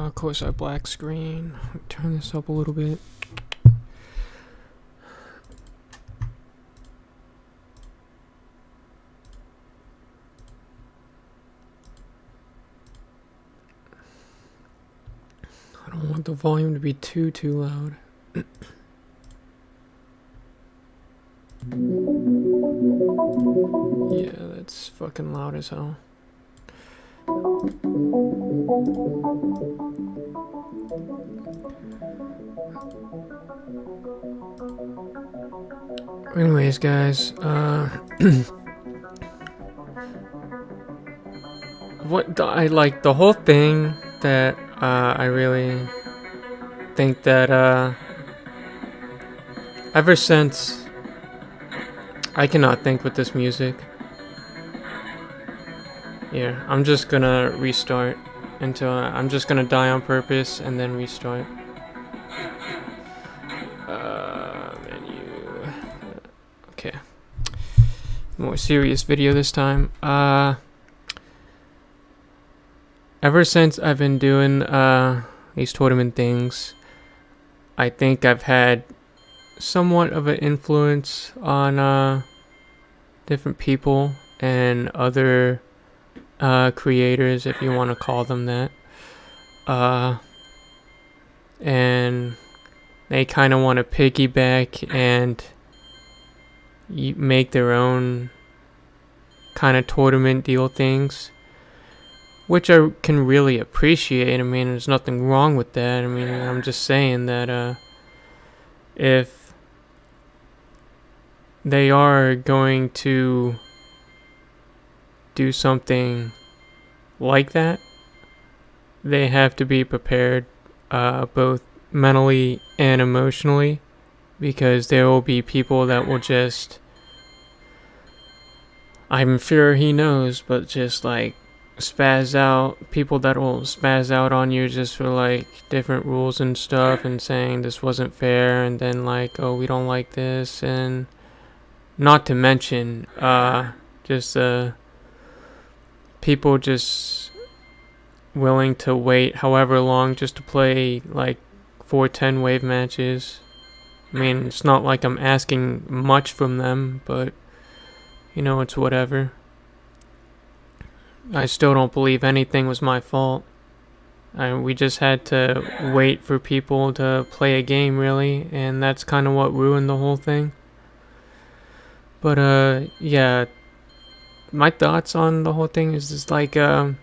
Of course, our black screen. Turn this up a little bit. I don't want the volume to be too loud. Yeah, that's fucking loud as hell. Anyways, guys, I like the whole thing that I really think that ever since I cannot think with this music. Here, I'm just gonna restart until I'm just gonna die on purpose and then restart. Menu. Okay. More serious video this time. Ever since I've been doing these tournament things, I think I've had somewhat of an influence on different people and other creators, if you want to call them that. And they kind of want to piggyback and make their own kind of tournament deal things, which I can really appreciate. I mean, there's nothing wrong with that. I mean, I'm just saying that if they are going to do something like that, they have to be prepared both mentally and emotionally, because there will be people that will just, I'm sure he knows, but just like spaz out, people that will spaz out on you just for like different rules and stuff and saying this wasn't fair, and then like, oh, we don't like this, and not to mention just people just willing to wait however long just to play like 410 wave matches. I mean, it's not like I'm asking much from them, but you know, it's whatever. I still don't believe anything was my fault. We just had to wait for people to play a game, really, and that's kind of what ruined the whole thing. But yeah, my thoughts on the whole thing is just like, I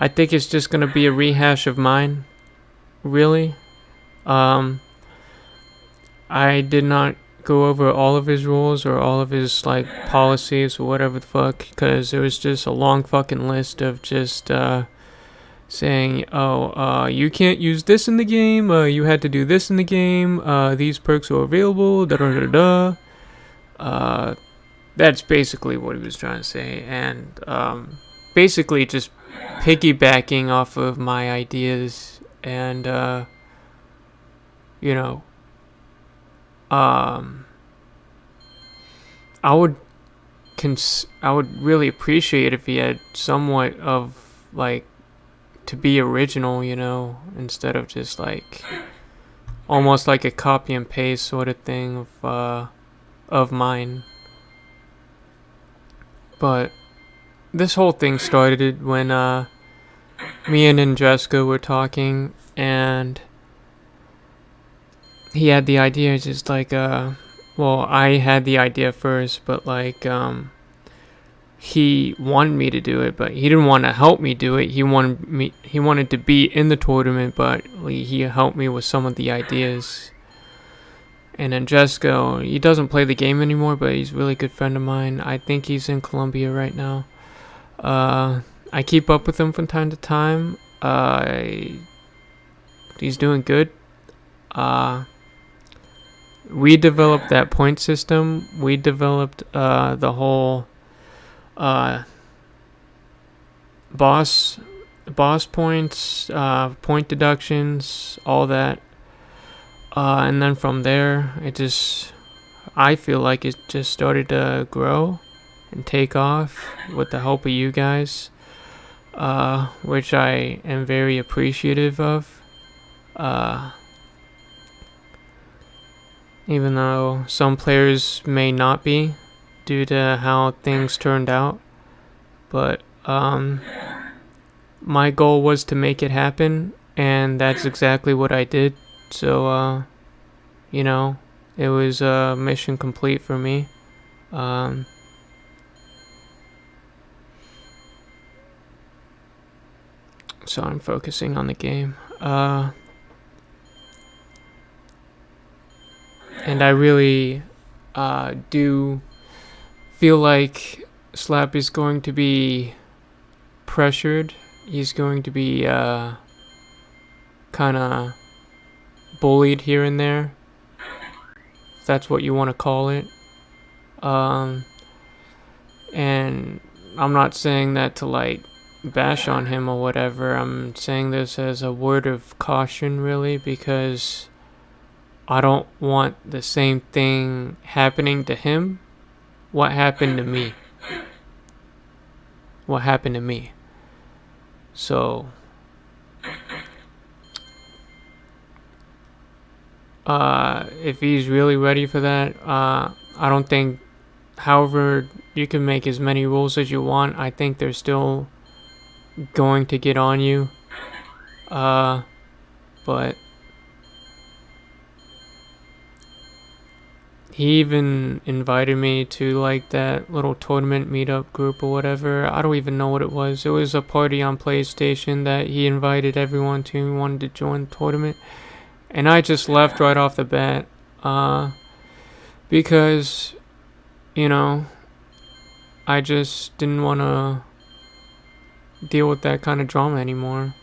think it's just gonna be a rehash of mine, really. I did not go over all of his rules or all of his like policies or whatever the fuck, because there was just a long fucking list of just saying, oh, you can't use this in the game, you had to do this in the game, these perks are available, da da da da. That's basically what he was trying to say, and basically just piggybacking off of my ideas, and you know, I would really appreciate if he had somewhat of like to be original, you know, instead of just like almost like a copy and paste sort of thing of mine. But this whole thing started when me and Andreska were talking, and he had the idea, just like well, I had the idea first, but like he wanted me to do it, but he didn't want to help me do it. He wanted to be in the tournament, but he helped me with some of the ideas. And Andreska, he doesn't play the game anymore, but he's a really good friend of mine. I think he's in Colombia right now. I keep up with him from time to time. He's doing good. We developed that point system. We developed the whole boss points, point deductions, all that. And then from there, I feel like it just started to grow and take off with the help of you guys. which I am very appreciative of. Uh, Even though some players may not be due to how things turned out. But my goal was to make it happen, and that's exactly what I did. So, you know, it was mission complete for me. So I'm focusing on the game. And I really do feel like Slap is going to be pressured. He's going to be kind of bullied here and there, if that's what you want to call it. And I'm not saying that to like bash on him or whatever. I'm saying this as a word of caution, really, because I don't want the same thing happening to him. What happened to me? What happened to me? So, if he's really ready for that, I don't think, however, you can make as many rules as you want. I think they're still going to get on you. But he even invited me to like that little tournament meetup group or whatever. I don't even know what it was. It was a party on PlayStation that he invited everyone to who wanted to join the tournament. And I just left right off the bat. Because, you know, I just didn't want to deal with that kind of drama anymore.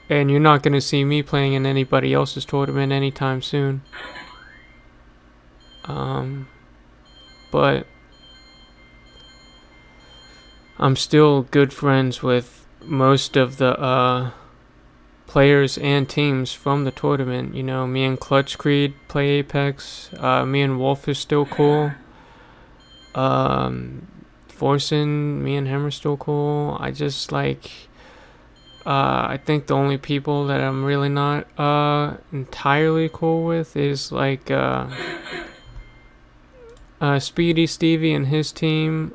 And you're not going to see me playing in anybody else's tournament anytime soon. But I'm still good friends with most of the players and teams from the tournament. You know, me and Clutch Creed play Apex. Me and Wolf is still cool. Forsen, me and him are still cool. I just like... I think the only people that I'm really not entirely cool with is like Speedy Stevie and his team,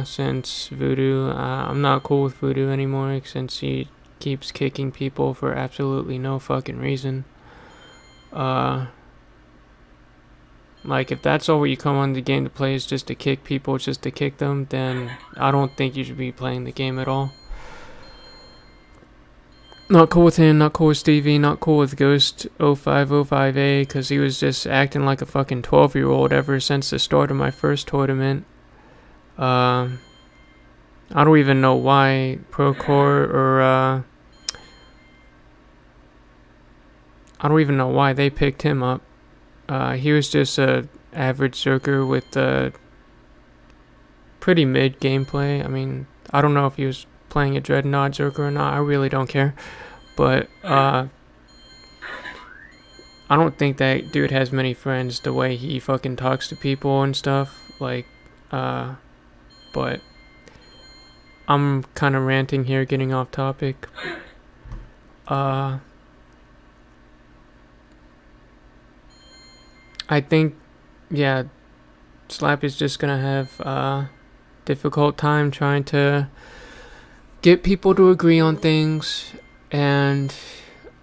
since Voodoo. I'm not cool with Voodoo anymore since he keeps kicking people for absolutely no fucking reason. Like, if that's all what you come on the game to play is just to kick people, just to kick them, then I don't think you should be playing the game at all. Not cool with him, not cool with Stevie, not cool with Ghost 0505A, because he was just acting like a fucking 12-year-old ever since the start of my first tournament. I don't even know why Procore or, I don't even know why they picked him up. He was just a average Zerker with pretty mid gameplay. I mean, I don't know if he was playing a Dreadnought Zerker or not. I really don't care. But I don't think that dude has many friends the way he fucking talks to people and stuff. Like, but I'm kind of ranting here, getting off topic. I think, yeah, Slap is just gonna have a difficult time trying to get people to agree on things. And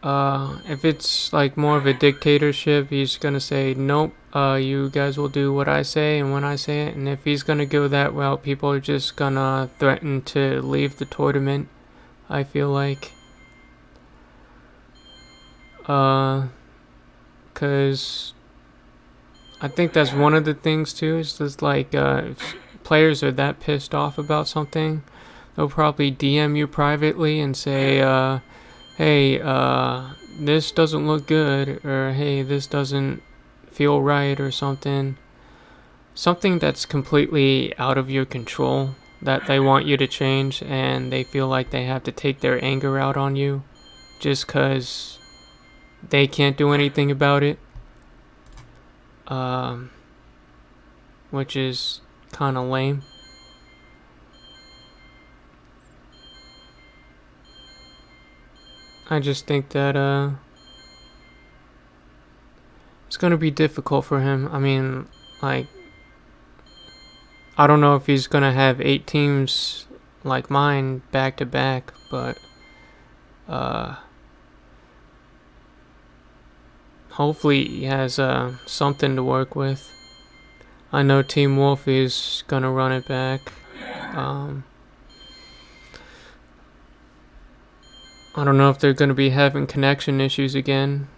if it's like more of a dictatorship, he's gonna say, nope, you guys will do what I say and when I say it. And if he's gonna go that route, people are just gonna threaten to leave the tournament, I feel like. Cause I think that's one of the things too, is just like, if players are that pissed off about something, they'll probably DM you privately and say, hey, this doesn't look good, or hey, this doesn't feel right, or something. Something that's completely out of your control, that they want you to change, and they feel like they have to take their anger out on you, just because they can't do anything about it. Which is kind of lame. I just think that it's gonna be difficult for him. I mean, like, I don't know if he's gonna have 8 teams like mine back to back, but hopefully he has something to work with. I know Team Wolf is gonna run it back. I don't know if they're gonna be having connection issues again.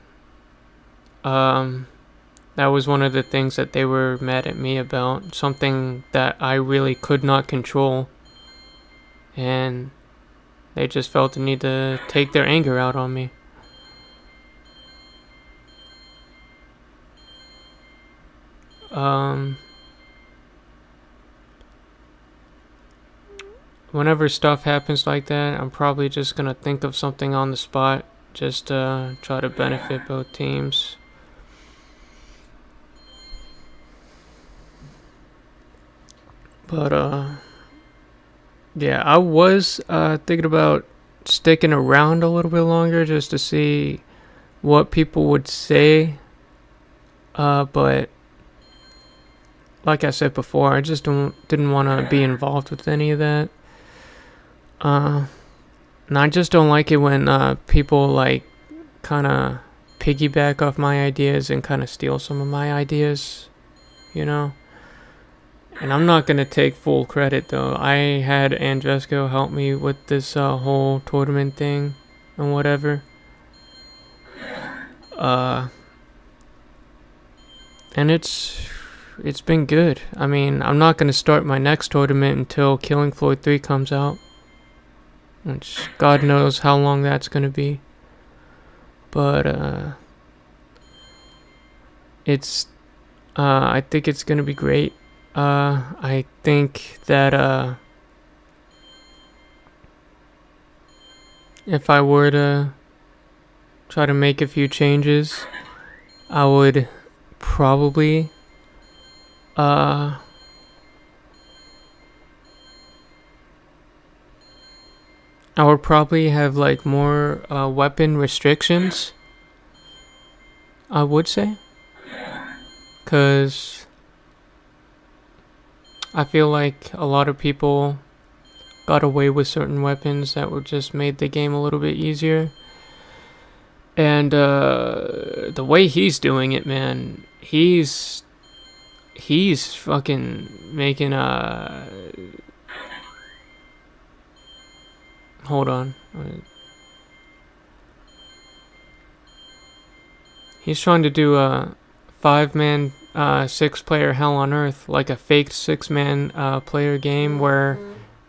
That was one of the things that they were mad at me about. Something that I really could not control. And they just felt the need to take their anger out on me. Whenever stuff happens like that, I'm probably just gonna think of something on the spot. Just to try to benefit both teams. But yeah, I was thinking about sticking around a little bit longer just to see what people would say. But like I said before, I just didn't want to be involved with any of that. And I just don't like it when people like kind of piggyback off my ideas and kind of steal some of my ideas, you know. And I'm not gonna take full credit though. I had Andresco help me with this whole tournament thing and whatever. And it's been good. I mean, I'm not gonna start my next tournament until Killing Floor 3 comes out, which God knows how long that's gonna be. But I think it's gonna be great. I think that if I were to try to make a few changes, I would probably I would probably have like more weapon restrictions, I would say, because I feel like a lot of people got away with certain weapons that were just made the game a little bit easier. And the way he's doing it, man, he's fucking making hold on. He's trying to do a 5-man 6-player Hell on Earth, like a fake 6-man player game where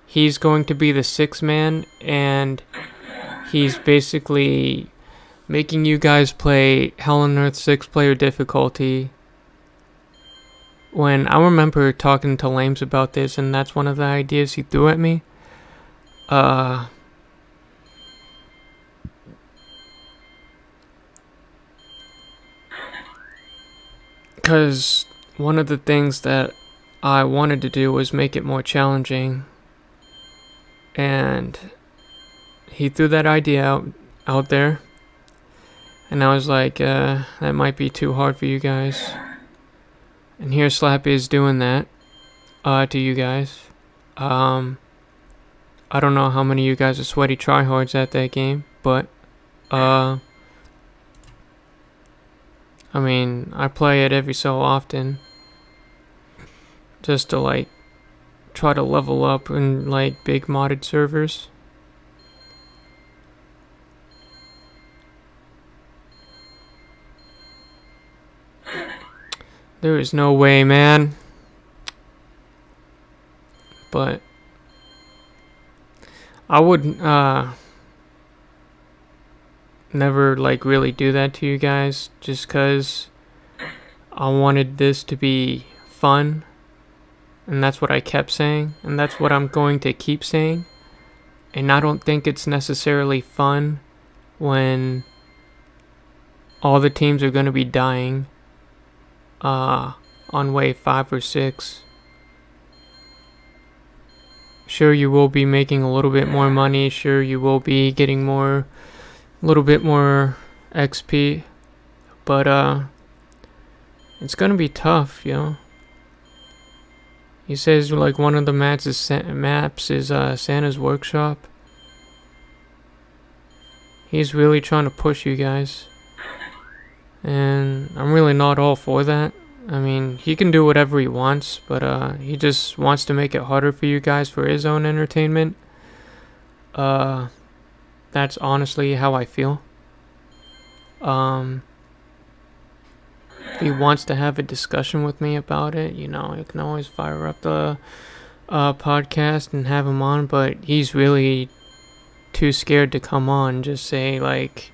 he's going to be the 6-man and he's basically making you guys play Hell on Earth 6-player difficulty. When I remember talking to Lames about this, and that's one of the ideas he threw at me. Because one of the things that I wanted to do was make it more challenging. And he threw that idea out there. And I was like, that might be too hard for you guys. And here Slappy is doing that to you guys. I don't know how many of you guys are sweaty tryhards at that game, but I mean, I play it every so often just to like try to level up in like big modded servers. There is no way, man. But I would never like really do that to you guys just cuz I wanted this to be fun, and that's what I kept saying, and that's what I'm going to keep saying. And I don't think it's necessarily fun when all the teams are going to be dying on wave 5 or 6. Sure, you will be making a little bit more money. Sure, you will be getting more a little bit more XP, but it's gonna be tough, you know. He says like one of the maps is Santa's workshop. He's really trying to push you guys, and I'm really not all for that. I mean, he can do whatever he wants, but he just wants to make it harder for you guys for his own entertainment. That's honestly how I feel. If he wants to have a discussion with me about it, you know, you can always fire up the podcast and have him on, but he's really too scared to come on. Just say, like,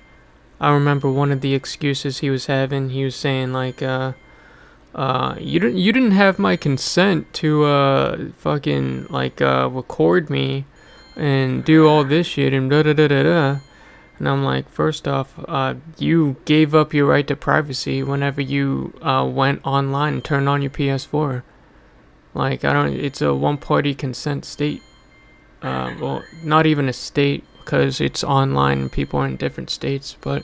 I remember one of the excuses he was having, he was saying, like, you didn't have my consent to fucking like record me and do all this shit and da da da da da. And I'm like, first off, you gave up your right to privacy whenever you went online and turned on your PS4. Like, it's a one-party consent state. Well, not even a state, because it's online and people are in different states, but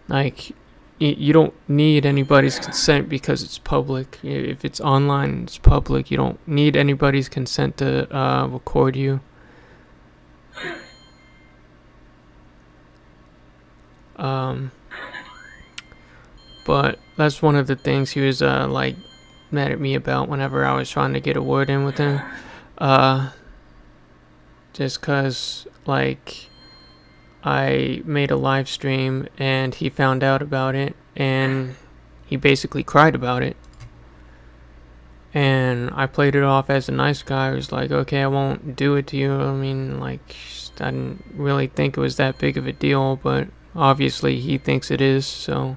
like, you don't need anybody's consent because it's public. If it's online, it's public. You don't need anybody's consent to record you. But that's one of the things he was like mad at me about whenever I was trying to get a word in with him. Just cause like I made a live stream and he found out about it and he basically cried about it. And I played it off as a nice guy who's like, okay, I won't do it to you. I mean, like, I didn't really think it was that big of a deal, but obviously he thinks it is, so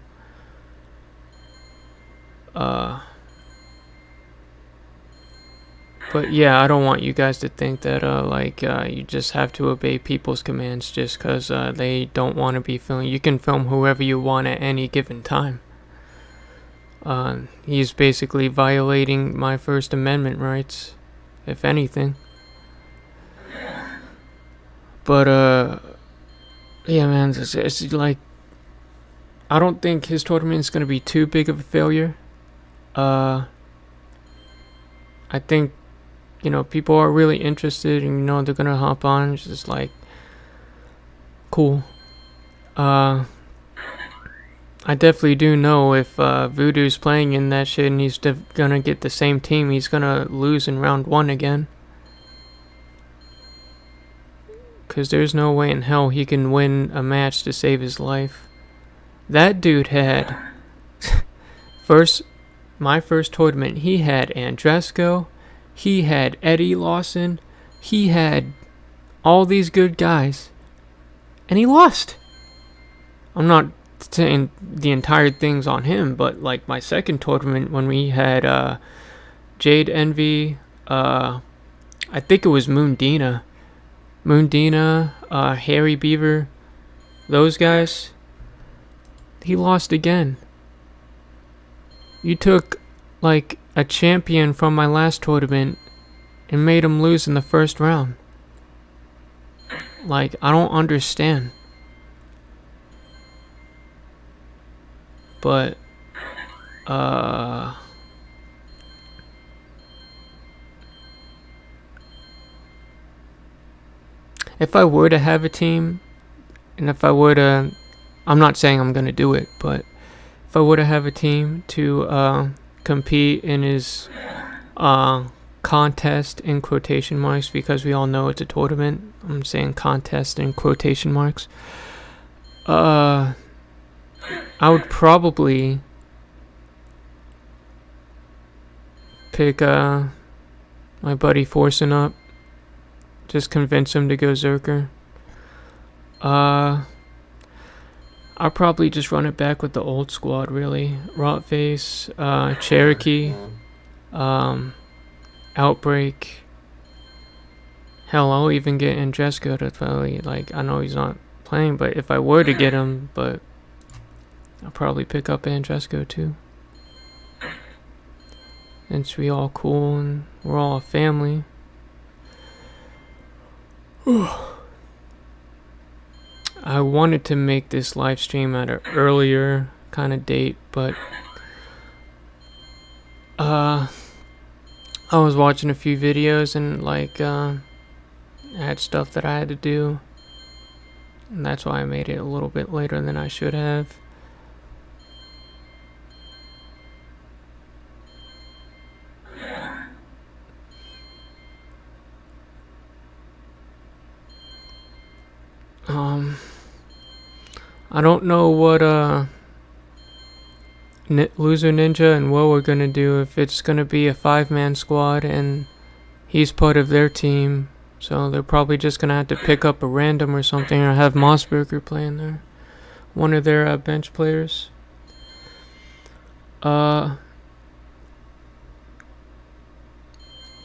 but yeah, I don't want you guys to think that you just have to obey people's commands just because they don't want to be filmed. You can film whoever you want at any given time. He's basically violating my First Amendment rights, if anything. But yeah, man, it's like, I don't think his tournament is gonna be too big of a failure. I think, you know, people are really interested and, you know, they're gonna hop on. It's just like, cool. I definitely do know if Voodoo's playing in that shit and he's gonna get the same team, he's gonna lose in round 1 again. Because there's no way in hell he can win a match to save his life. That dude had my first tournament, he had Andresco, he had Eddie Lawson, he had all these good guys, and he lost. I'm not saying the entire thing's on him, but like my second tournament when we had Jade Envy, I think it was Moondina, Harry Beaver, those guys, he lost again. You took like a champion from my last tournament and made him lose in the first round. Like, I don't understand. But if I were to have a team, and if I were to, I'm not saying I'm gonna do it, but if I were to have a team to compete in his contest in quotation marks, because we all know it's a tournament, I'm saying contest in quotation marks, I would probably pick my buddy Forsen up. Just convince him to go Zerker. I'll probably just run it back with the old squad, really. Rotface, Cherokee, Outbreak. Hell, I'll even get Andresco to probably, like, I know he's not playing, but if I were to get him, but I'll probably pick up Andresco too. Since we all cool and we're all a family. I wanted to make this live stream at an earlier kind of date, but I was watching a few videos and like I had stuff that I had to do, and that's why I made it a little bit later than I should have. I don't know what Loser Ninja and Will are gonna do, if it's gonna be a 5-man squad and he's part of their team, so they're probably just gonna have to pick up a random or something, or have Mossberger playing there, one of their bench players. Yeah,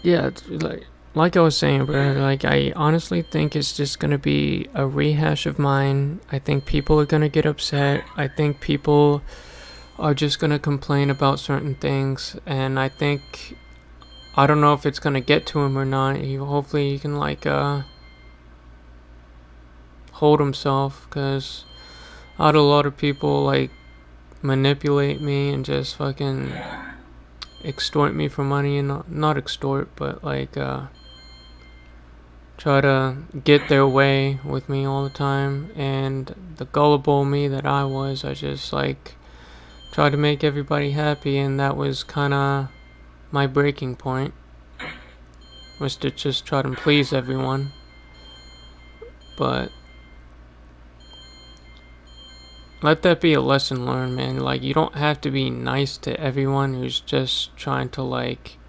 it's like I was saying, bro, like I honestly think it's just gonna be a rehash of mine. I think people are gonna get upset. I think people are just gonna complain about certain things, and I don't know if it's gonna get to him or not. Hopefully he can like hold himself, because I had a lot of people like manipulate me and just fucking extort me for money, and not extort, but like try to get their way with me all the time. And the gullible me that I was, I just like tried to make everybody happy, and that was kind of my breaking point, was to just try to please everyone. But let that be a lesson learned, man. Like, you don't have to be nice to everyone who's just trying to like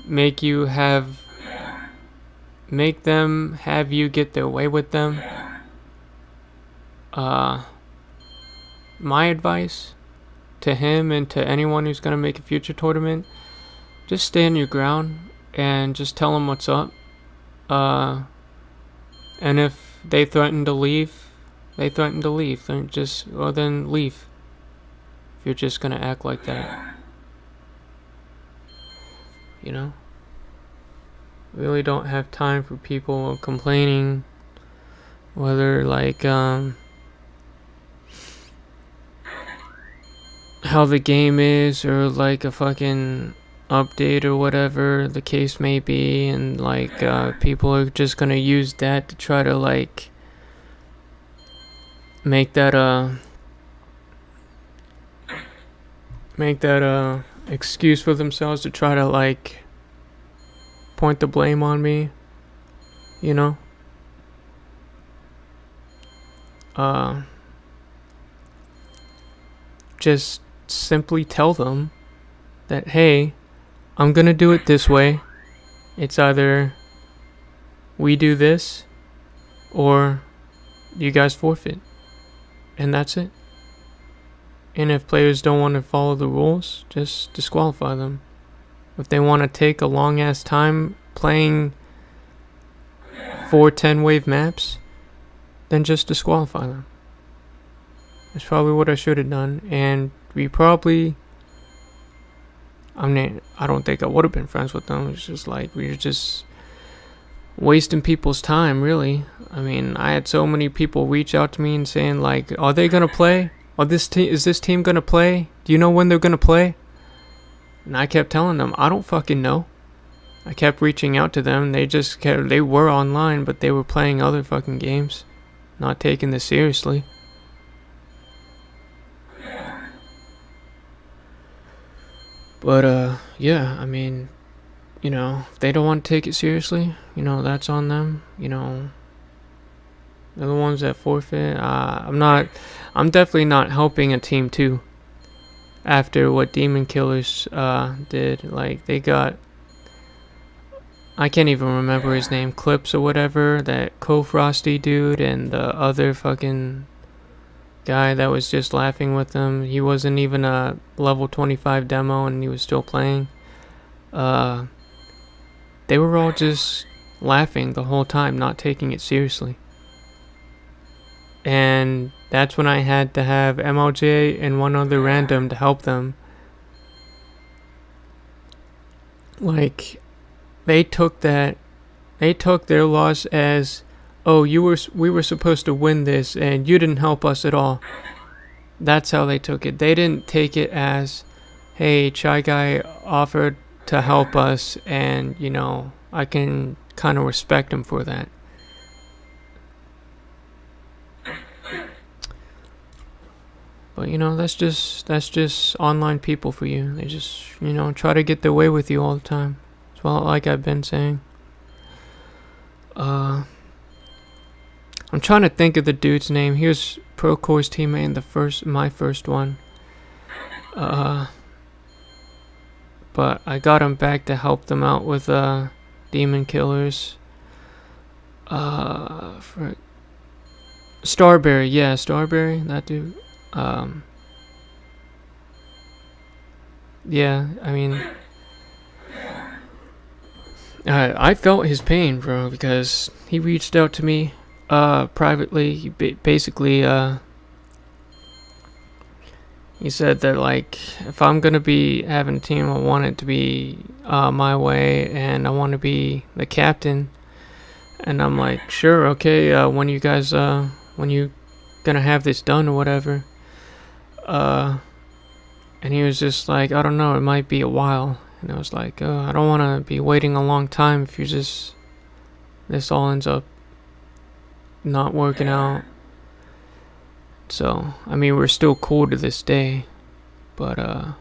make them have you get their way with them. My advice to him and to anyone who's gonna make a future tournament, just stand your ground and just tell them what's up. And if they threaten to leave, then then leave. If you're just gonna act like that, you know? Really don't have time for people complaining, whether like how the game is, or like a fucking update or whatever the case may be, and like people are just gonna use that to try to like make that excuse for themselves to try to like point the blame on me, you know? Just simply tell them that, hey, I'm gonna do it this way. It's either we do this or you guys forfeit. And that's it. And if players don't want to follow the rules, just disqualify them. If they want to take a long ass time playing 4 10-wave maps, then just disqualify them. That's probably what I should have done. And I don't think I would have been friends with them. It's just like we were just wasting people's time, really. I mean, I had so many people reach out to me and saying like, are they gonna play? Is this team gonna play? Do you know when they're gonna play? And I kept telling them, I don't fucking know. I kept reaching out to them. They were online, but they were playing other fucking games, not taking this seriously. But yeah, I mean, you know, if they don't want to take it seriously, you know, that's on them. You know, they're the ones that forfeit. I'm definitely not helping a team too. After what Demon Killers did, like they got, I can't even remember his name, Clips or whatever, that Co-Frosty dude, and the other fucking guy that was just laughing with them. He wasn't even a level 25 demo and he was still playing. They were all just laughing the whole time, not taking it seriously. And that's when I had to have MLJ and one other random to help them. Like, they took their loss as oh, we were supposed to win this and you didn't help us at all. That's how they took it. They didn't take it as, hey, Chai Guy offered to help us, and I can kind of respect him for that. But that's just online people for you. They just try to get their way with you all the time. Well, like I've been saying. I'm trying to think of the dude's name. He was Procore's teammate in my first one. But I got him back to help them out with demon killers. For Starberry, yeah, Starberry, that dude. Yeah, I mean, I felt his pain, bro, because he reached out to me privately. He basically he said that, like, if I'm gonna be having a team, I want it to be my way, and I want to be the captain. And I'm like, sure, okay. When you guys when you gonna have this done or whatever? And he was just like, I don't know, it might be a while. And I was like, I don't want to be waiting a long time if this all ends up not working out. So, I mean, we're still cool to this day, but I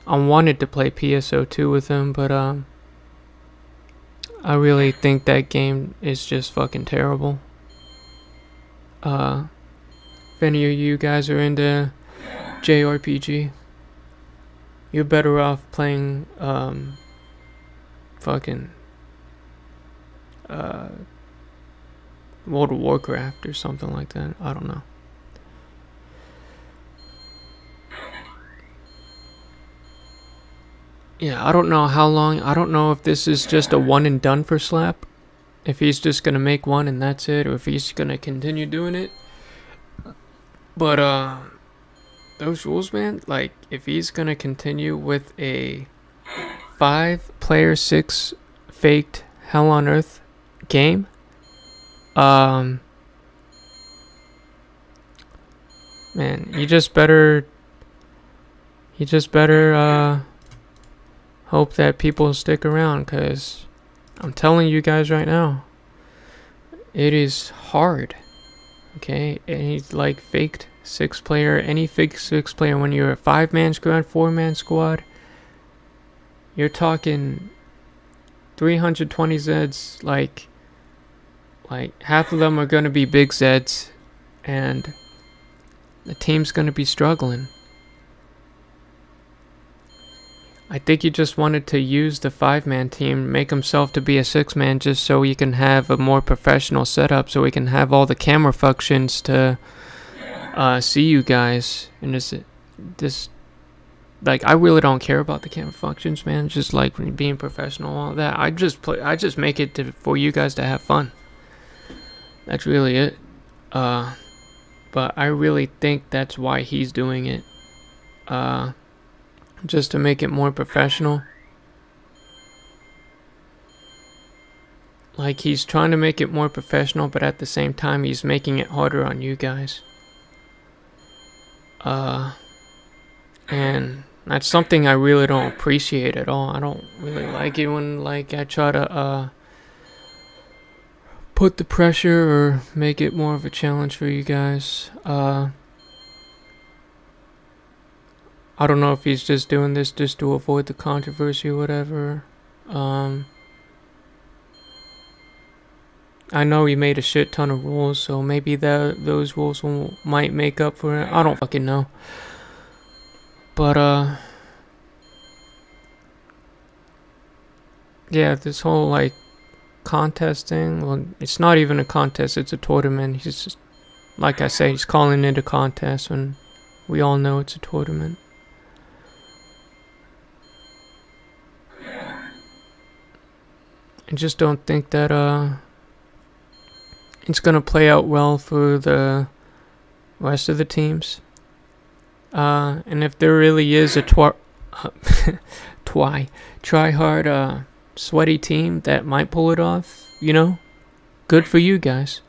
wanted to play PSO2 with him, but I really think that game is just fucking terrible. If any of you guys are into JRPG, you're better off playing fucking World of Warcraft or something like that. I don't know. Yeah, I don't know how long. I don't know if this is just a one and done for Slap. If he's just gonna make one and that's it, or if he's gonna continue doing it. But those rules, man, like, if he's gonna continue with a 5-player 6 faked Hell on Earth game, man, you just better hope that people stick around, cause I'm telling you guys right now, it is hard. Okay, any like faked 6-player, any fake 6-player, when you're a 5-man squad, 4-man squad, you're talking 320 Zeds, like half of them are gonna be big Zeds, and the team's gonna be struggling. I think he just wanted to use the 5-man team, make himself to be a 6-man, just so he can have a more professional setup, so he can have all the camera functions to see you guys. And this, like, I really don't care about the camera functions, man. Just like being professional, all that. I just make it for you guys to have fun. That's really it. But I really think that's why he's doing it. Just to make it more professional. Like, he's trying to make it more professional, but at the same time he's making it harder on you guys. And that's something I really don't appreciate at all. I don't really like it when, like, I try to put the pressure or make it more of a challenge for you guys. I don't know if he's just doing this just to avoid the controversy or whatever. I know he made a shit ton of rules, so maybe those rules might make up for it. I don't fucking know. But yeah, this whole like contest thing. Well, it's not even a contest; it's a tournament. He's just, like I say, he's calling it a contest when we all know it's a tournament. I just don't think that it's gonna play out well for the rest of the teams. And if there really is a try hard sweaty team that might pull it off, you know, good for you guys.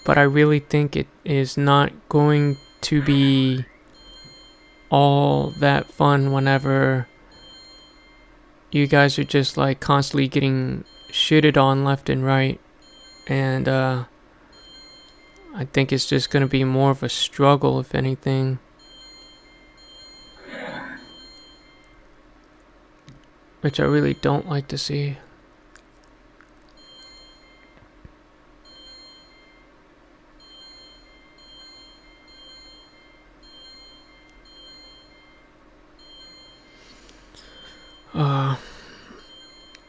But I really think it is not going to be all that fun whenever you guys are just like constantly getting shitted on left and right. And I think it's just going to be more of a struggle, if anything. Which I really don't like to see.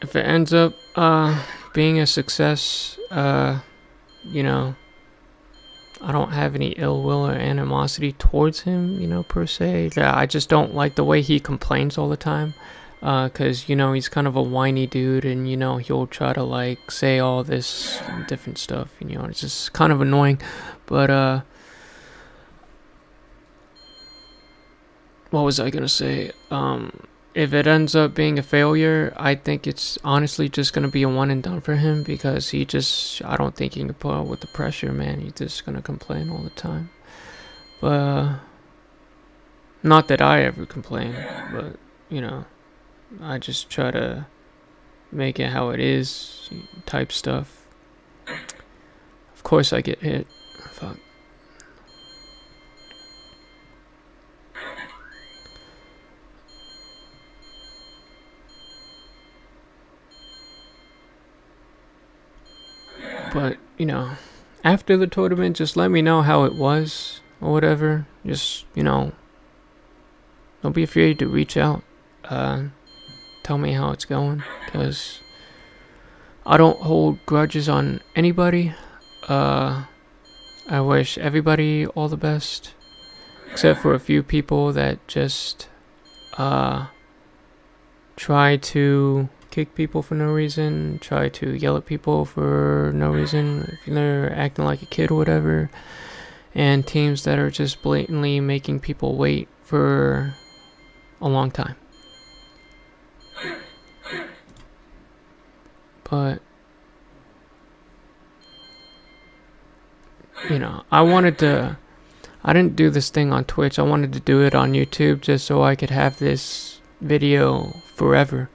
If it ends up being a success, you know, I don't have any ill will or animosity towards him, you know, per se. Yeah, I just don't like the way he complains all the time. Cause, you know, he's kind of a whiny dude, and, you know, he'll try to like say all this different stuff, you know, it's just kind of annoying. But what was I gonna say? If it ends up being a failure, I think it's honestly just gonna be a one and done for him, because I don't think he can put up with the pressure, man. He's just gonna complain all the time. But not that I ever complain, but, you know, I just try to make it how it is type stuff. Of course I get hit. Fuck. But, you know, after the tournament, just let me know how it was or whatever. Just, you know, don't be afraid to reach out. Tell me how it's going, because I don't hold grudges on anybody. I wish everybody all the best, except for a few people that just try to kick people for no reason, try to yell at people for no reason if they're acting like a kid or whatever, and teams that are just blatantly making people wait for a long time. But, you know, I didn't do this thing on Twitch. I wanted to do it on YouTube just so I could have this video forever.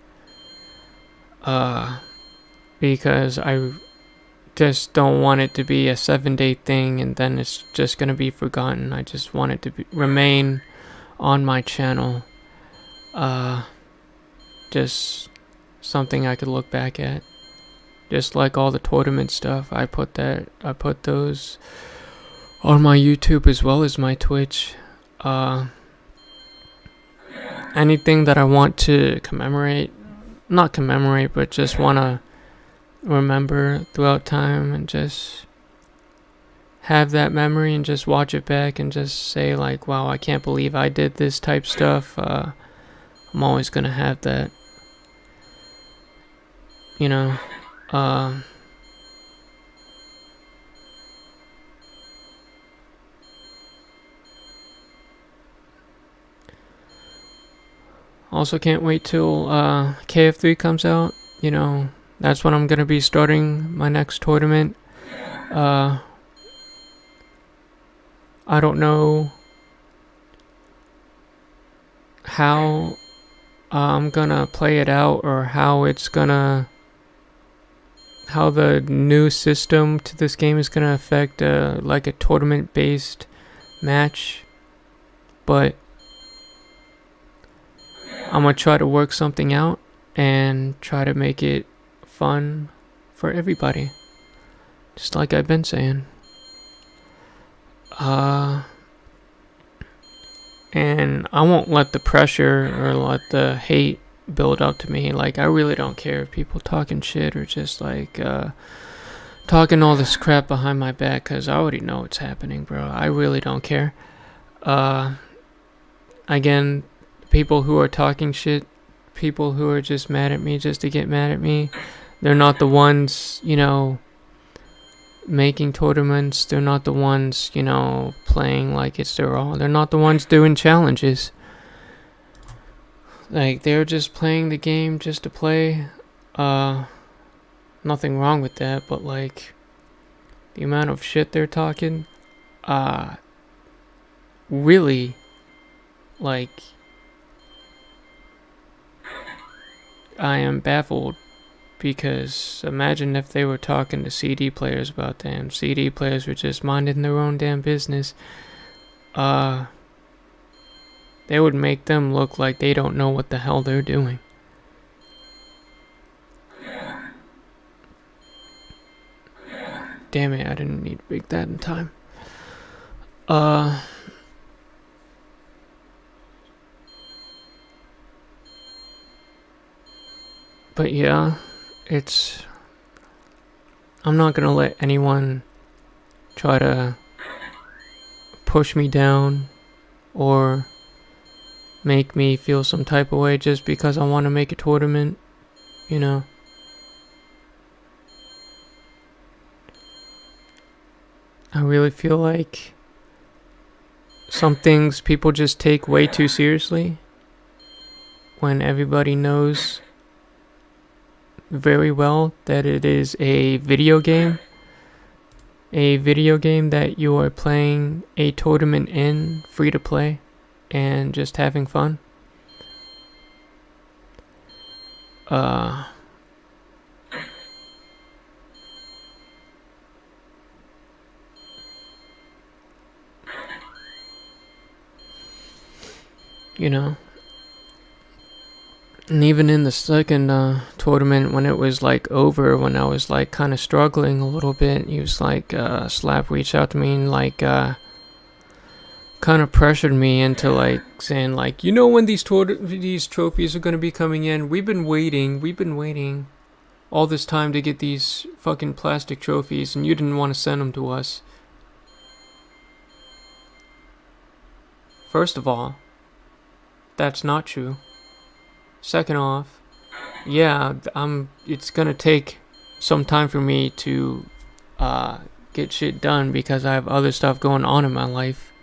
Because I just don't want it to be a 7-day thing and then it's just gonna be forgotten. I just want it to remain on my channel. Just something I could look back at. Just like all the tournament stuff, I put those on my YouTube as well as my Twitch. Anything that I want to not commemorate, but just want to remember throughout time and just have that memory and just watch it back and just say like, wow, I can't believe I did this type stuff. I'm always gonna have that, you know. Also can't wait till KF3 comes out. You know, that's when I'm gonna be starting my next tournament. I don't know how I'm gonna play it out, or how the new system to this game is gonna affect like a tournament based match, but I'm gonna try to work something out and try to make it fun for everybody, just like I've been saying. And I won't let the pressure or let the hate build up to me. Like, I really don't care if people talking shit or just like talking all this crap behind my back, because I already know what's happening, bro. I really don't care. Again, people who are talking shit, people who are just mad at me just to get mad at me, they're not the ones, you know, making tournaments. They're not the ones, playing like it's their own. They're not the ones doing challenges. Like, they're just playing the game just to play. Nothing wrong with that, but like, the amount of shit they're talking, really, like, I am baffled, because imagine if they were talking to CD players about them. CD players were just minding their own damn business. They would make them look like they don't know what the hell they're doing. Damn it, I didn't need to make that in time. But yeah, I'm not gonna let anyone try to push me down or make me feel some type of way just because I want to make a tournament, I really feel like some things people just take way too seriously when everybody knows very well that it is a video game. A video game that you are playing a tournament in, free to play, and just having fun. And even in the second tournament, when it was like over, when I was like kind of struggling a little bit, he was like, Slap reached out to me and like kind of pressured me into like saying like, when these trophies are gonna be coming in. We've been waiting all this time to get these fucking plastic trophies, and you didn't want to send them to us. First of all, that's not true. Second off, yeah, it's gonna take some time for me to get shit done because I have other stuff going on in my life.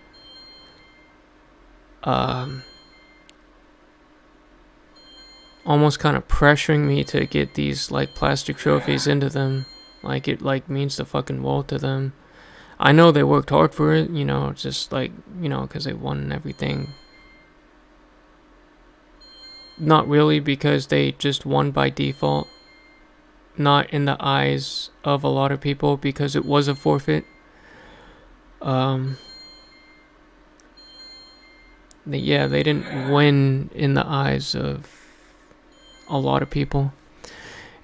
Almost kind of pressuring me to get these like plastic trophies into them, like it like means the fucking world to them. I know they worked hard for it, just like, because they won and everything. Not really, because they just won by default. Not in the eyes of a lot of people, because it was a forfeit. They didn't win in the eyes of a lot of people.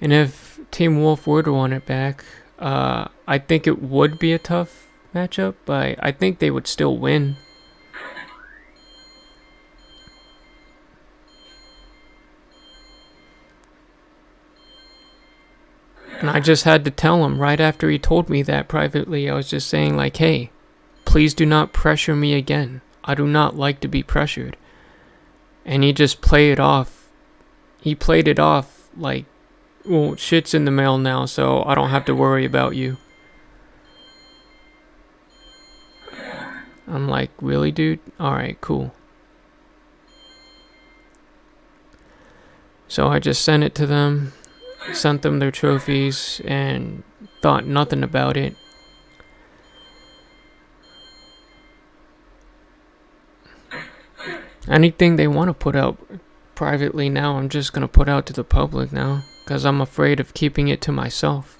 And if Team Wolf were to win it back, I think it would be a tough matchup, but I think they would still win. And I just had to tell him right after he told me that privately. I was just saying like, hey, please do not pressure me again. I do not like to be pressured. And he just played it off. He played it off like, well, shit's in the mail now, so I don't have to worry about you. I'm like, really, dude? Alright, cool. So I just sent it to them, sent them their trophies, and thought nothing about it. Anything they want to put out privately now, I'm just going to put out to the public now, because I'm afraid of keeping it to myself.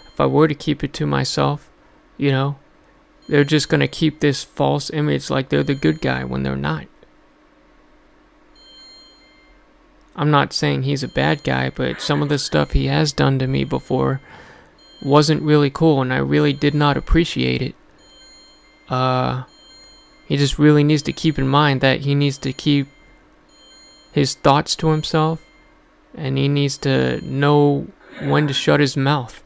If I were to keep it to myself, they're just going to keep this false image like they're the good guy when they're not. I'm not saying he's a bad guy, but some of the stuff he has done to me before wasn't really cool, and I really did not appreciate it. He just really needs to keep in mind that he needs to keep his thoughts to himself, and he needs to know when to shut his mouth.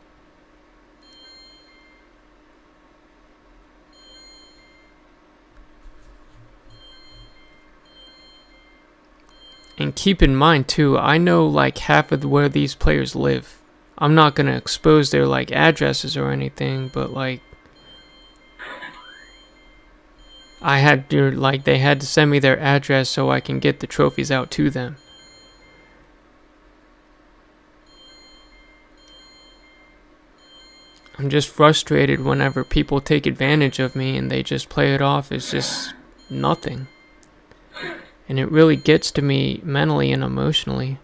And keep in mind too, I know like half of where these players live. I'm not gonna expose their like addresses or anything, but like I had to like they had to send me their address so I can get the trophies out to them. I'm just frustrated whenever people take advantage of me and they just play it off as just nothing. And it really gets to me mentally and emotionally,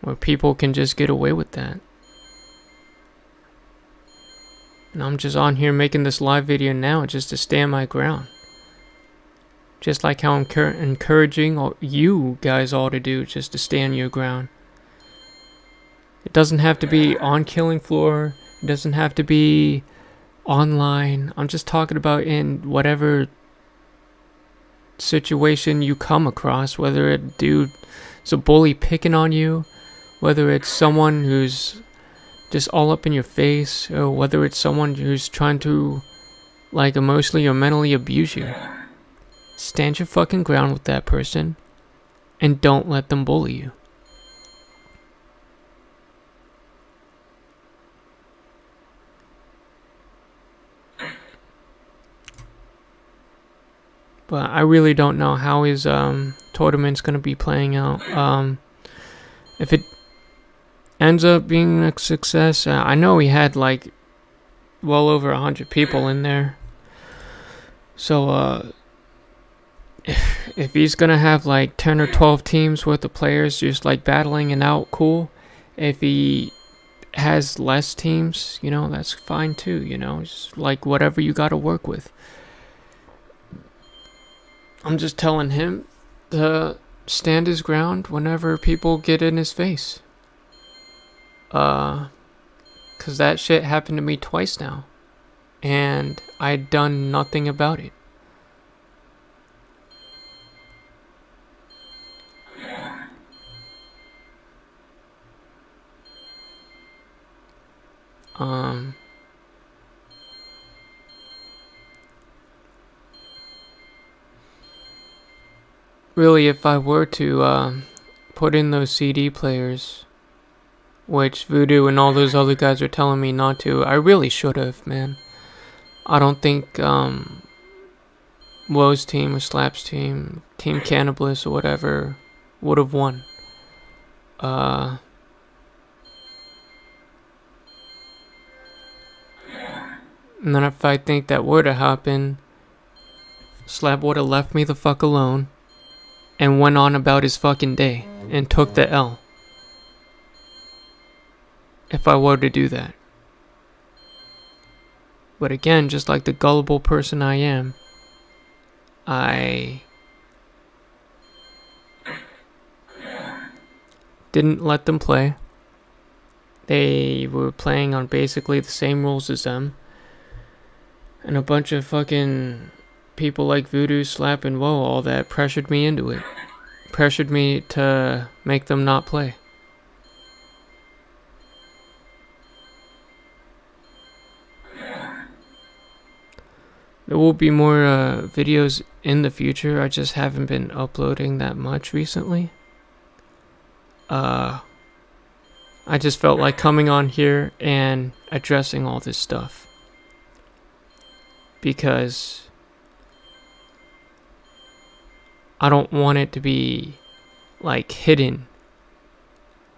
where people can just get away with that. And I'm just on here making this live video now just to stand my ground. Just like how I'm encouraging you guys all to do, just to stand your ground. It doesn't have to be on Killing Floor. It doesn't have to be online. I'm just talking about in whatever situation you come across, whether a dude is a bully picking on you, whether it's someone who's just all up in your face, or whether it's someone who's trying to like emotionally or mentally abuse you. Stand your fucking ground with that person and don't let them bully you. But I really don't know how his tournament's gonna be playing out. If it ends up being a success, I know he had like well over 100 people in there. So if he's gonna have like 10 or 12 teams worth of players just like battling it out, cool. If he has less teams, you know, that's fine too, you know, just like whatever you gotta work with. I'm just telling him to stand his ground whenever people get in his face. 'Cause that shit happened to me twice now. And I'd done nothing about it. Really, if I were to put in those CD players, which Voodoo and all those other guys are telling me not to, I really should have, man. I don't think Woe's team or Slap's team, Team Cannibalists or whatever, would have won. And then if I think that were to happen, Slap would have left me the fuck alone and went on about his fucking day and took the L. If I were to do that. But again, just like the gullible person I am, I didn't let them play. They were playing on basically the same rules as them. And a bunch of fucking people like Voodoo, Slap, and Woe, all that pressured me into it. Pressured me to make them not play. There will be more videos in the future. I just haven't been uploading that much recently. I just felt like coming on here and addressing all this stuff. Because I don't want it to be like hidden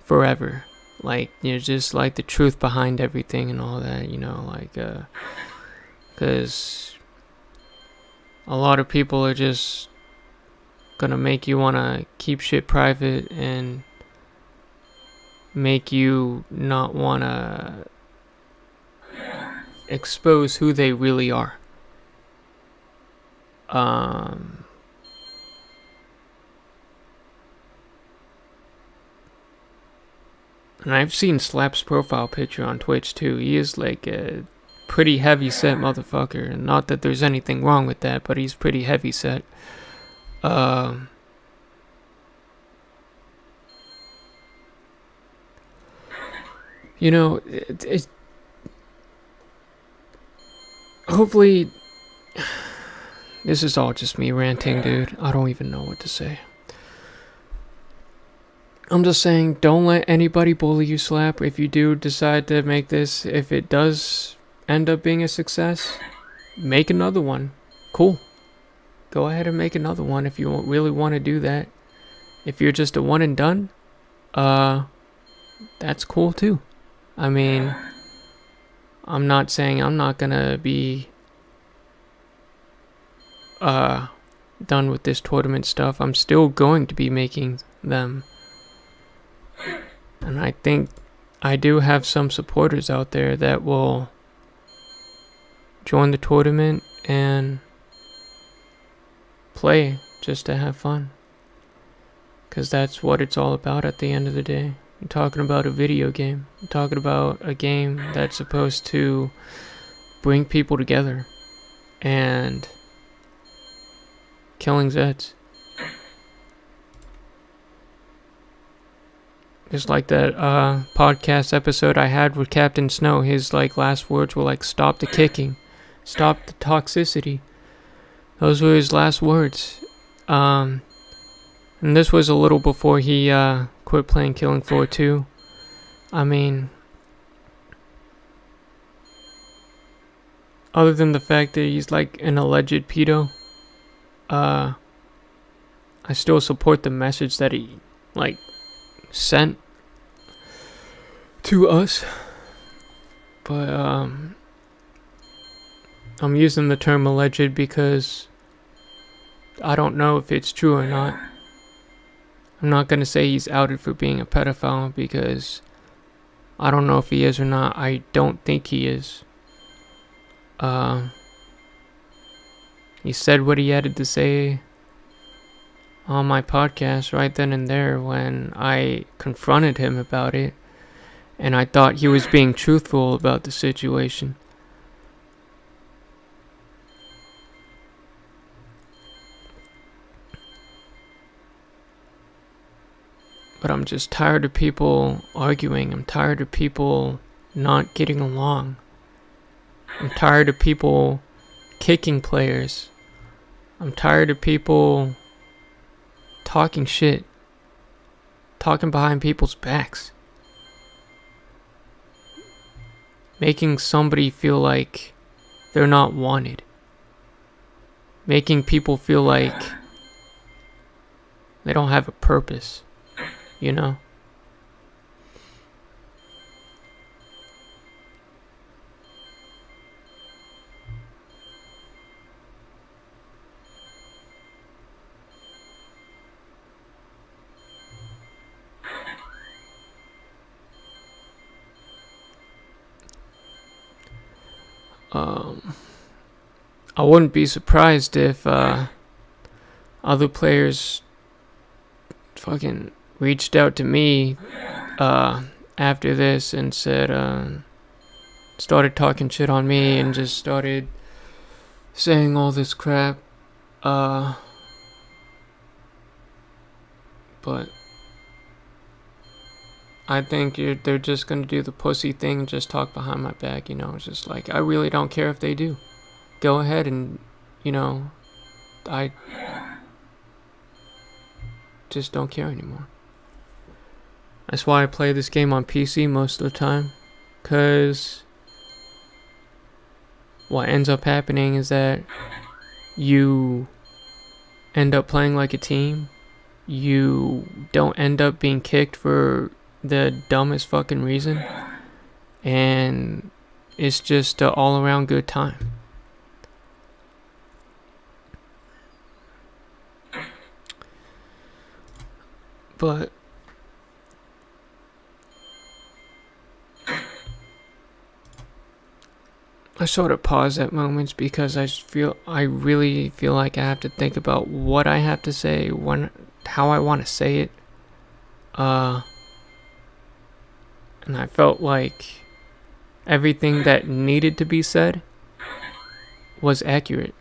forever. Like, you know, just like the truth behind everything and all that, you know, like, because a lot of people are just gonna make you wanna keep shit private and make you not wanna expose who they really are. And I've seen Slap's profile picture on Twitch too. He is like a pretty heavy set motherfucker. And not that there's anything wrong with that, but he's pretty heavy set. You know, hopefully, this is all just me ranting, dude. I don't even know what to say. I'm just saying, don't let anybody bully you, Slap. If you do decide to make this, if it does end up being a success, make another one. Cool. Go ahead and make another one if you really want to do that. If you're just a one and done, that's cool too. I mean, I'm not saying I'm not gonna be done with this tournament stuff. I'm still going to be making them. And I think I do have some supporters out there that will join the tournament and play just to have fun. Because that's what it's all about at the end of the day. I'm talking about a video game. I'm talking about a game that's supposed to bring people together. And killing Zeds. Just like that podcast episode I had with Captain Snow. His last words were stop the kicking. Stop the toxicity. Those were his last words. And this was a little before he quit playing Killing Floor 2. I mean, other than the fact that he's an alleged pedo, I still support the message that he sent to us. But I'm using the term alleged because I don't know if it's true or not. I'm not gonna say he's outed for being a pedophile because I don't know if he is or not. I don't think he is. He said what he had to say on my podcast right then and there when I confronted him about it, and I thought he was being truthful about the situation. But I'm just tired of people arguing. I'm tired of people not getting along. I'm tired of people kicking players. I'm tired of people talking shit. Talking behind people's backs. Making somebody feel like they're not wanted. Making people feel like they don't have a purpose. You know? I wouldn't be surprised if other players fucking reached out to me after this and said, started talking shit on me and just started saying all this crap. But I think they're just gonna do the pussy thing and just talk behind my back, you know. It's just I really don't care if they do. Go ahead and, I just don't care anymore. That's why I play this game on PC most of the time. Because what ends up happening is that you end up playing like a team. You don't end up being kicked for the dumbest fucking reason. And it's just an all-around good time. But I sort of pause at moments because I really feel like I have to think about what I have to say, how I want to say it. And I felt like everything that needed to be said was accurate.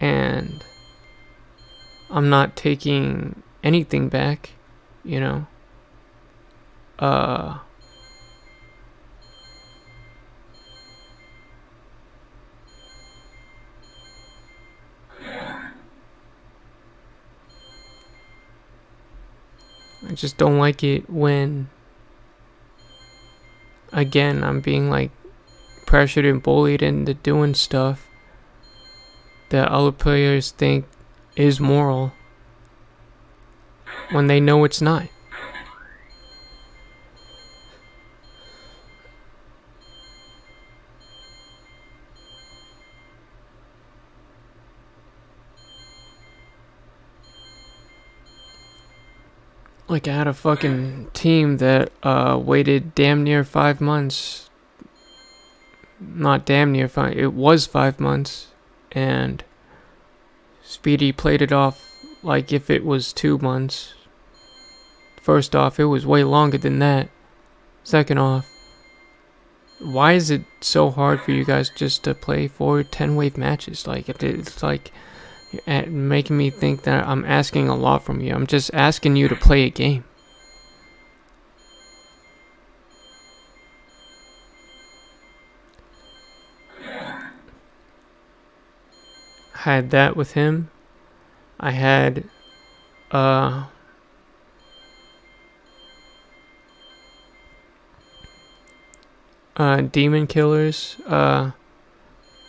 And I'm not taking anything back, you know. I just don't like it when, again, I'm being like pressured and bullied into doing stuff that other players think is moral when they know it's not. Like, I had a fucking team that waited damn near 5 months. Not damn near 5, it was 5 months. And Speedy played it off like if it was 2 months. First off, it was way longer than that. Second off, why is it so hard for you guys just to play 4 10-wave matches? Like, it's like making me think that I'm asking a lot from you. I'm just asking you to play a game. I had that with him. I had Demon Killers,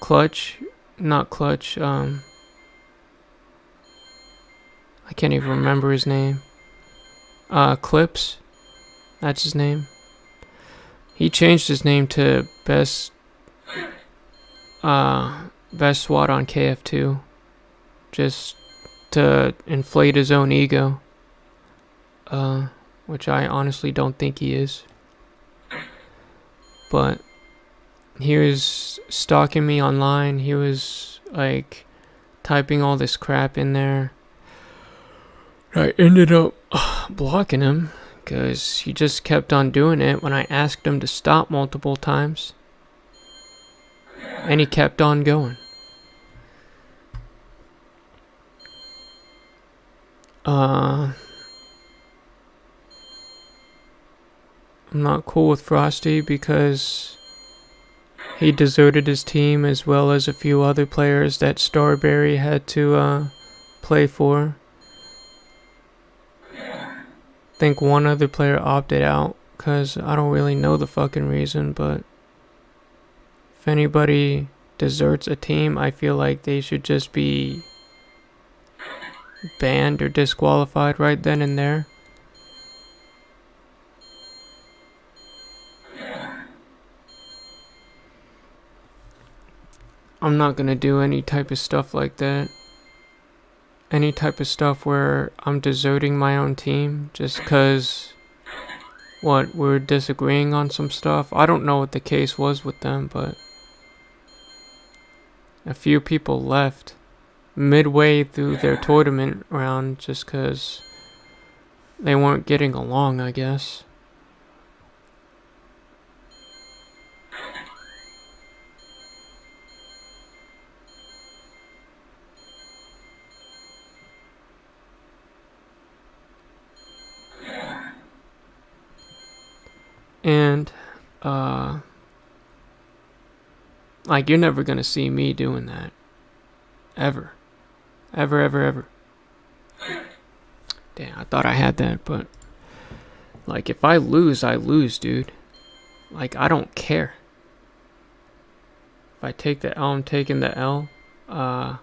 Clutch, not Clutch, I can't even remember his name. Clips, that's his name. He changed his name to Best SWAT on KF2, just to inflate his own ego, which I honestly don't think he is. But he was stalking me online. He was like typing all this crap in there. I ended up blocking him because he just kept on doing it when I asked him to stop multiple times. And he kept on going. I'm not cool with Frosty because he deserted his team as well as a few other players that Starberry had to play for. I think one other player opted out because I don't really know the fucking reason, but if anybody deserts a team, I feel like they should just be banned or disqualified right then and there. I'm not gonna do any type of stuff like that. Any type of stuff where I'm deserting my own team just cause we're disagreeing on some stuff. I don't know what the case was with them, but a few people left midway through their tournament round just cause they weren't getting along, I guess. And, like, you're never gonna see me doing that. Ever. Ever, ever, ever. Damn, I thought I had that, but, like, if I lose, I lose, dude. Like, I don't care. If I take the L, I'm taking the L. And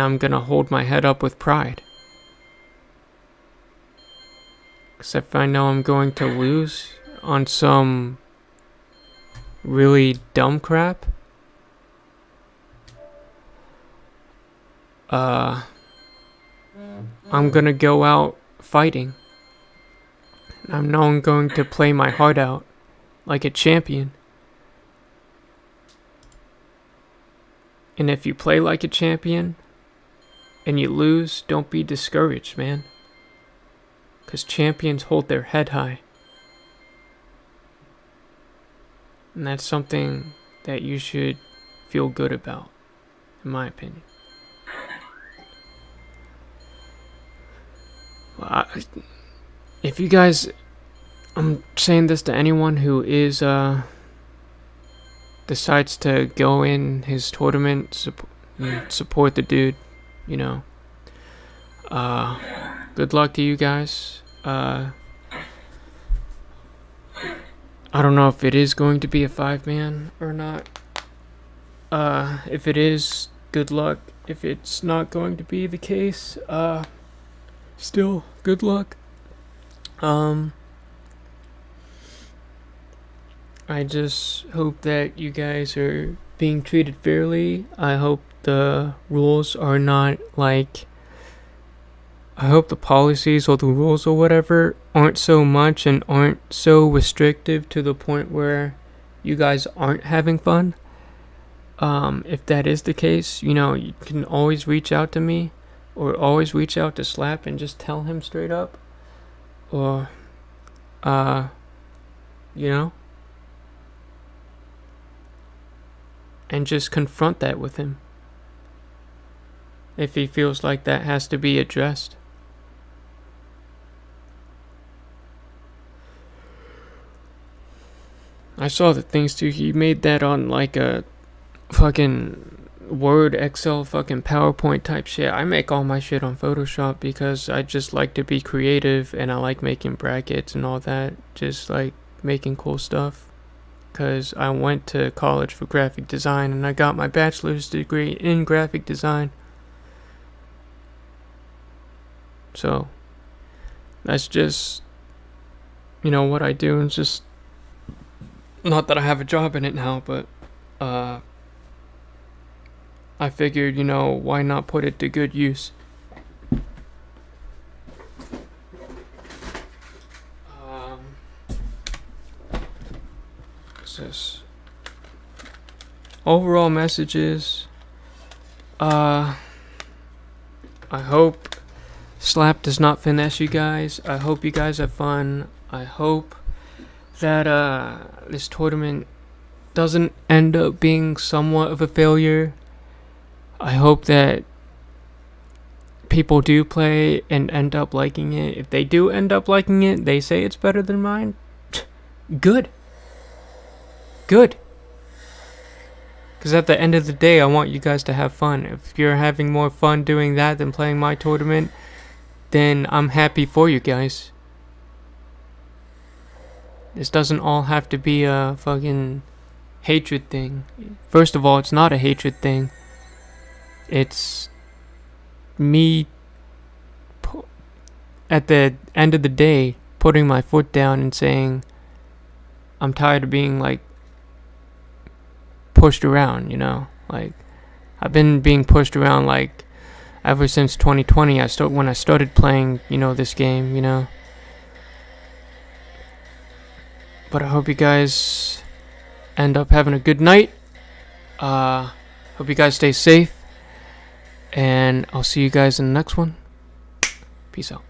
I'm gonna hold my head up with pride. Except if I know I'm going to lose on some really dumb crap, I'm gonna go out fighting. I know I'm going to play my heart out like a champion. And if you play like a champion and you lose, don't be discouraged, man. Because champions hold their head high. And that's something that you should feel good about, in my opinion. Well, if you guys, I'm saying this to anyone who is, decides to go in his tournament, support the dude, you know. good luck to you guys. I don't know if it is going to be a 5-man or not. If it is, good luck. If it's not going to be the case, still good luck. I just hope that you guys are being treated fairly. I hope the rules are not like, I hope the policies or the rules or whatever aren't so much and aren't so restrictive to the point where you guys aren't having fun. If that is the case, you can always reach out to me or always reach out to Slap and just tell him straight up. Or, and just confront that with him if he feels like that has to be addressed. I saw the things too. He made that on like a fucking Word, Excel, fucking PowerPoint type shit. I make all my shit on Photoshop because I just like to be creative and I like making brackets and all that. Just like making cool stuff. Because I went to college for graphic design and I got my bachelor's degree in graphic design. So, that's just, what I do. It's just, not that I have a job in it now, but, I figured, why not put it to good use? What's this? Overall messages. I hope Slap does not finesse you guys. I hope you guys have fun. I hope that this tournament doesn't end up being somewhat of a failure. I hope that people do play and end up liking it. If they do end up liking it, they say it's better than mine. Good. Good. Because at the end of the day, I want you guys to have fun. If you're having more fun doing that than playing my tournament, then I'm happy for you guys. This doesn't all have to be a fucking hatred thing. First of all, it's not a hatred thing. It's me, at the end of the day, putting my foot down and saying, I'm tired of being, like, pushed around, Like, I've been being pushed around, like, ever since 2020, when I started playing, this game, But I hope you guys end up having a good night. Hope you guys stay safe. And I'll see you guys in the next one. Peace out.